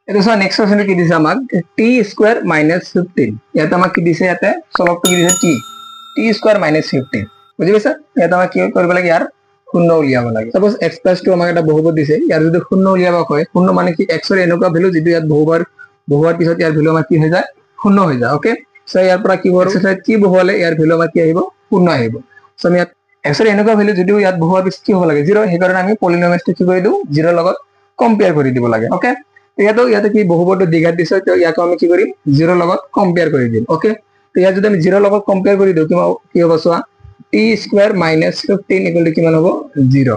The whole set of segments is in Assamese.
এটা সব নেক্সট কোশ্চেন কি দিছে আমাক t স্কয়ার মাইনাস 15 ইয়াতে আমাক কি দিছে ইয়াতে সলভটো কি দিছে t স্কয়ার মাইনাস 15 বুঝি পাইছা ইয়াতে আমাক কি কৰিব লাগে ইয়াৰ শূন্য উলিয়াব লাগে সাপোজ x + 2 আমাক এটা বহুপদ দিছে ইয়াৰ যদি শূন্য উলিয়াব কয় শূন্য মানে কি x ৰ এনেকুৱা ভ্যালু যেটো ইয়াত বহুবাৰ পিছত ইয়াৰ ভ্যালু আমাৰ কি হৈ যায় শূন্য হৈ যায় ওকে সো ইয়াৰ পৰা কি হ'ব এক্সাৰসাইজ কি বহুৱালে ইয়াৰ ভ্যালু আমাৰ কি আহিব শূন্য আহিব সো আমি ইয়াত x ৰ এনেকুৱা ভ্যালু যেটো ইয়াত বহুৱাৰ পিছত কি হ'ব লাগে 0 সেই কাৰণে আমি পলিনোমিয়ালটো কি কৰি দিও 0 লগত কম্পেয়াৰ কৰি দিব লাগে ওকে ইয়াতে কি বহুপদটো দ্বিঘাত দিছে তো ইয়াক আমি কি কৰিম 0 লগত কম্পেয়াৰ কৰি দিম ওকে তো ইয়াত যদি আমি 0 লগত কম্পেয়াৰ কৰি দিও কি হ'ব চোৱা t square minus 15 equal to কিমান হ'ব 0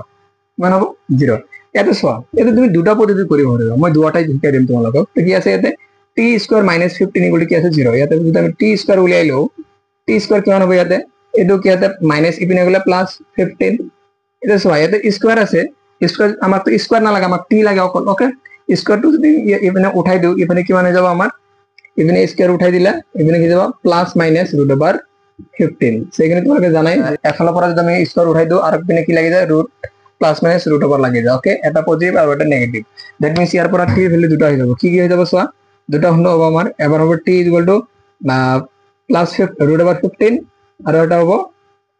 কিমান হ'ব 0 ইয়াতে চোৱা ইয়াতে তুমি দুটা পদ্ধতি কৰিব পাৰিবা মই দুটাই শিকাই দিম তোমালোকক তো কি আছে ইয়াতে t square minus 15 equal to কি আছে 0 ইয়াতে যদি আমি t স্কয়ার উলিয়াই লও t স্কয়ার কিমান হ'ব ইয়াতে এটো কি ইয়াতে মাইনাস ইপিনে গলে প্লাস 15 এটা চোৱা ইয়াতে স্কয়ার আছে স্কয়ার আমাক তো স্কয়ার না লাগে আমাক t লাগে অকল ওকে স্কয়ার টু যদি ইপিনে উঠাই দিও ইপিনে কিমান হৈ যাব আমাৰ ইপিনে স্কয়ার উঠাই দিলা ইপিনে কি যাব প্লাস মাইনাস √ 15 সেখানে তোমাকে জানাই এখানে পরে যদি আমি স্কয়ার উঠাই দিও আর ইপিনে কি লাগে যায় রুট প্লাস মাইনাস √ লাগে যায় ওকে এটা পজিটিভ আর এটা নেগেটিভ দ্যাট মিন্স ইয়ার পরে t ভ্যালু দুটো হয়ে যাব কি হয়ে যাব সোয়া দুটো হলো হবে আমার এবার হবে t প্লাস √ 15 আর এটা হবে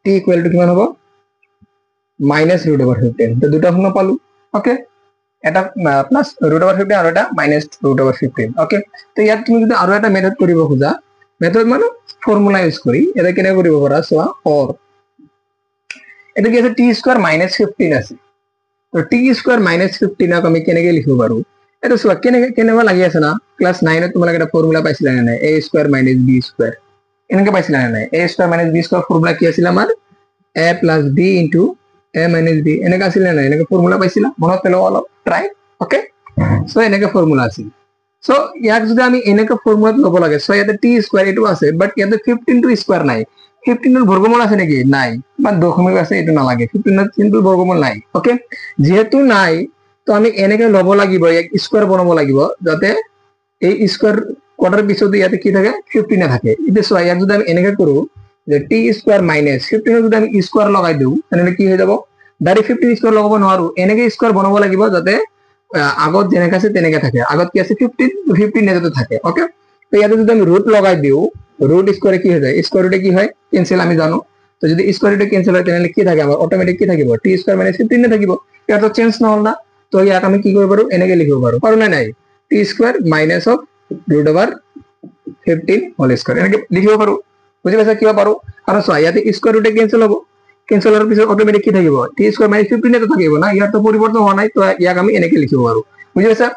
t ইকুয়াল টু কিমান হবে মাইনাস √ 15 তো দুটো হলো পালু ওকে এটা প্লাস √ 15 আর এটা মাইনাস √ 15 ওকে তো ইয়াত তুমি যদি আৰু এটা মেথড কৰিব খোজা মেথড মানে ফৰ্মুলা ইউজ কৰি এটা কেনে কৰিব পাৰা সোয়া অর এটা কি আছে t স্কয়ার মাইনাস 15 আছে তো t স্কয়ার মাইনাস 15 আমি কেনেকে লিখিব পাৰো এটা সোয়া কেনেবা লাগি আছে না ক্লাস 9 এ তোমালোকে এটা ফর্মুলা পাইছিলা না a square minus b square এনেকে পাইছিলা না a square minus b square formula কি আছিল আমাৰ a plus b into a minus b এনেকে আছিল না এনেকে ফর্মুলা পাইছিলা মনত পেলাও অলপ ট্রাই ওকে সো এনেকে ফর্মুলা আছিল সো ইয়াক যদি আমি এনেকে ফর্মুলা লব লাগে সো ইয়াতে t স্কয়ার এটো আছে বাট ইয়াতে 15 টু স্কয়ার নাই 15 এর বর্গমূল আছে নাকি নাই বা দশমিক আছে এটো না লাগে 15 এর কিন্তু বর্গমূল নাই ওকে যেহেতু নাই তো আমি এনেকে লব লাগিব এক স্কয়ার বনাব লাগিব যাতে এই স্কয়ার কোয়ার্টার পিছতে ইয়াতে কি থাকে 15 এ থাকে এটা সো ইয়াক যদি আমি এনেকে কৰো যে t স্কয়ার মাইনাস 15 যদি আমি স্কয়ার লগাই দিও তাহলে কি হৈ যাব ডাইরেক্ট 15 স্কয়ার লগাব নোৱাৰো এনেকে স্কয়ার বনাব লাগিব যাতে আগত যেনেকে আছে তেনেকে থাকে আগত কি আছে 15 নেতে থাকে ওকে তো ইয়াতে যদি আমি রুট লগাই দিও রুট স্কয়ারে কি হৈ যায় স্কয়ার রুটে কি হয় ক্যান্সেল আমি জানো তো যদি স্কয়ার রুটে ক্যান্সেল হয় তাহলে কি থাকে আমার অটোমেটিক কি থাকিব t স্কয়ার মাইনাস 15 নে থাকিব এটা তো চেঞ্জ নহল না তো ইয়াক আমি কি কৰিব পাৰো এনেকে লিখিব পাৰো না নাই t square minus of √ 15 whole square এনেকে লিখিব পাৰো বুজি পাইছা কিবা পাৰো আৰু চোৱা ইয়াতে স্কয়ার রুটে ক্যান্সেল হ'ব ক্যান্সেল হওয়ার পিছত অটোমেটিক কি থাকিব t স্কয়ার মাইনাস 15 এ থাকিব না ইয়াৰ তো পৰিবৰ্তন হোৱা নাই তো ইয়াক আমি এনেকে লিখিব পাৰো বুজি পাইছা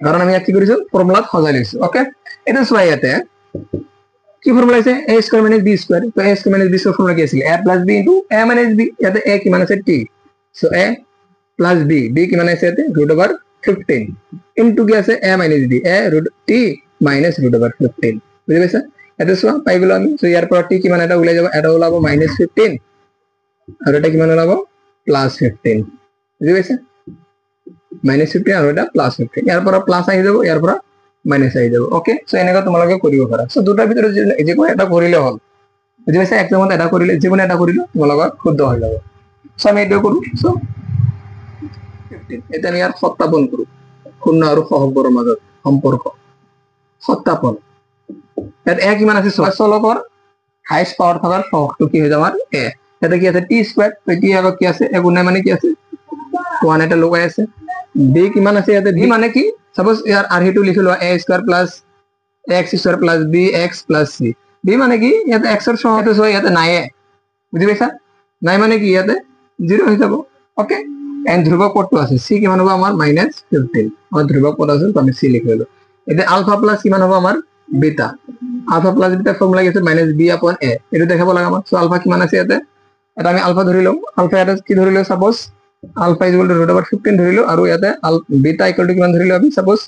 কাৰণ আমি ইয়াক কি কৰিছো ফৰ্মুলাত সজাই লৈছো ওকে এটা চোৱা ইয়াতে কি ফর্মুলা আছে a square minus b square তো a square minus b square formula কি আছিল a plus b into a minus b ইয়াতে a কিমান আছে t so a plus b b কিমান আছে ইয়াতে √ 15 ইনটু কি আছে a minus b a √t minus √ 15 বুজি পাইছা এটা চোৱা পাই গলো আমি সো ইয়াৰ পৰা t কিমান এটা ওলাই যাব এটা ওলাব মাইনাস 15 আর এটা কিমান ওলাব প্লাস 15 বুজি পাইছা মাইনাস 15 আর এটা প্লাস 15 ইয়াৰ পৰা প্লাস আহি যাব ইয়াৰ পৰা মাইনাস আহি যাব ওকে সো এনেকা তোমালোকে কৰিব পাৰা সো দুটাৰ ভিতৰত যে কোন এটা কৰিলে হ'ল বুজি পাইছা একদমত এটা কৰিলে যে কোন এটা কৰিলে তোমালোকৰ শুদ্ধ হৈ যাব সো আমি এটা কৰো সো 15 এটা আমি আৰ সত্যাপন কৰো শূন্য আৰু সহগৰ মাজত সম্পৰ্ক সত্যাপন ইয়াত a কিমান আছে চলকৰ হাইয়েস্ট পাওয়াৰ থাকাৰ সহগটো কি হৈ যাব আমাৰ a এটা কি আছে t স্কয়ার তো t আগত কি আছে একো নাই মানে কি আছে 1 এটা লগাই আছে b কিমান আছে ইয়াতে b মানে কি সাপোজ ইয়াৰ আর হেতু লিখিলো a square plus x square plus bx plus c b মানে কি ইয়াতে x এর সহগটো সো ইয়াতে নাই বুজি পাইছা নাই মানে কি ইয়াতে 0 হৈ যাব ওকে এন্ড ধ্রুবক পদটো আছে c কিমান হ'ব আমাৰ -15 আমাৰ ধ্রুবক পদ আছে তো আমি c লিখিলো এটা আলফা প্লাস কিমান হ'ব আমাৰ beta alpha plus beta formula কি আছে -b/a এটা দেখাব লাগে আমাৰ সো আলফা কিমান আছে ইয়াতে এটা আমি আলফা ধৰিলো আলফা এটা কি ধৰিলো সাপোজ আলফা = √15 ধৰিলো আৰু ইয়াতে বিটা = কিমান ধৰিলো আমি সাপোজ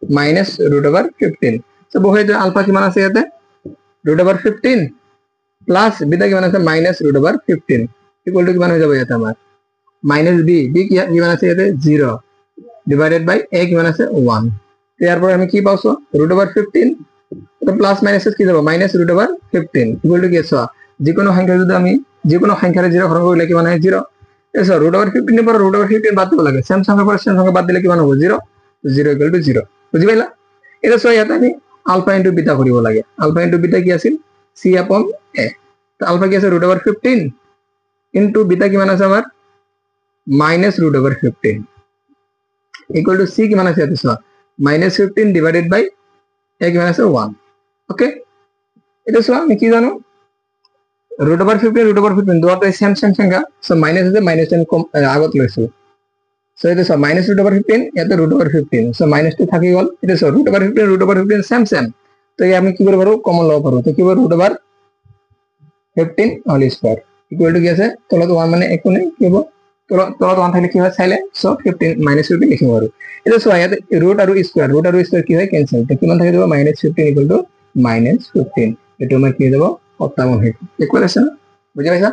-√15 সো বহে যে আলফা কিমান আছে ইয়াতে √15 প্লাস বিটা কিমান আছে -√15 = কিমান হৈ যাব ইয়াতে আমাৰ -b b কিমান আছে ইয়াতে 0 ডিভাইডেড বাই a কিমান আছে 1 ইয়াৰ পৰা আমি কি পাওছো √15 তো প্লাস মাইনাস কি যাব -√15 = কি আছে যিকোনো সংখ্যা যদি আমি যিকোনো সংখ্যাৰে 0 হৰণ কৰিলে কিমান হয় 0 এসো √15 এর পর √15 বাদ দিব লাগে সেম সংখ্যার পর সেম সংখ্যা বাদ দিলে কিমান হ'ব 0 0 = 0 বুজি পাইলা এটা চোৱা ইয়াতে আমি আলফা ইনটু বিটা কৰিব লাগে আলফা ইনটু বিটা কি আছিল c আপন a তো আলফা কি আছে √15 ইনটু বিটা কিমান আছে আমাৰ -√15 ইকুয়াল টু c কিমান আছে ইয়াতে চোৱা -15 ডিভাইডেড বাই a কিমান আছে 1 ওকে এটা চোৱা আমি কি জানো √15 দুটাই সেম সংখ্যা সো মাইনাস আছে মাইনাস 10 কম আগত লৈছো সো এটা সো -√15 ইয়াতে √15 সো -2 থাকি গল এটা সো √15 সেম তো এই আমি কি করব পারো কমন লব পারো তো কি হবে √15 হোল স্কয়ার ইকুয়াল টু কি আছে তলত 1 মানে একো নাই কি হবে তলত 1 থাকলে কি হয় চাইলে সো 15 -15 লিখিব পারো এটা সো ইয়াতে √আৰু স্কয়ার কি হয় ক্যান্সেল তো কিমান থাকি যাব -15 ইকুয়াল টু -15 এটা মানে কি যাব 57 হয় ইকুয়াল আছে বুঝি পাইছা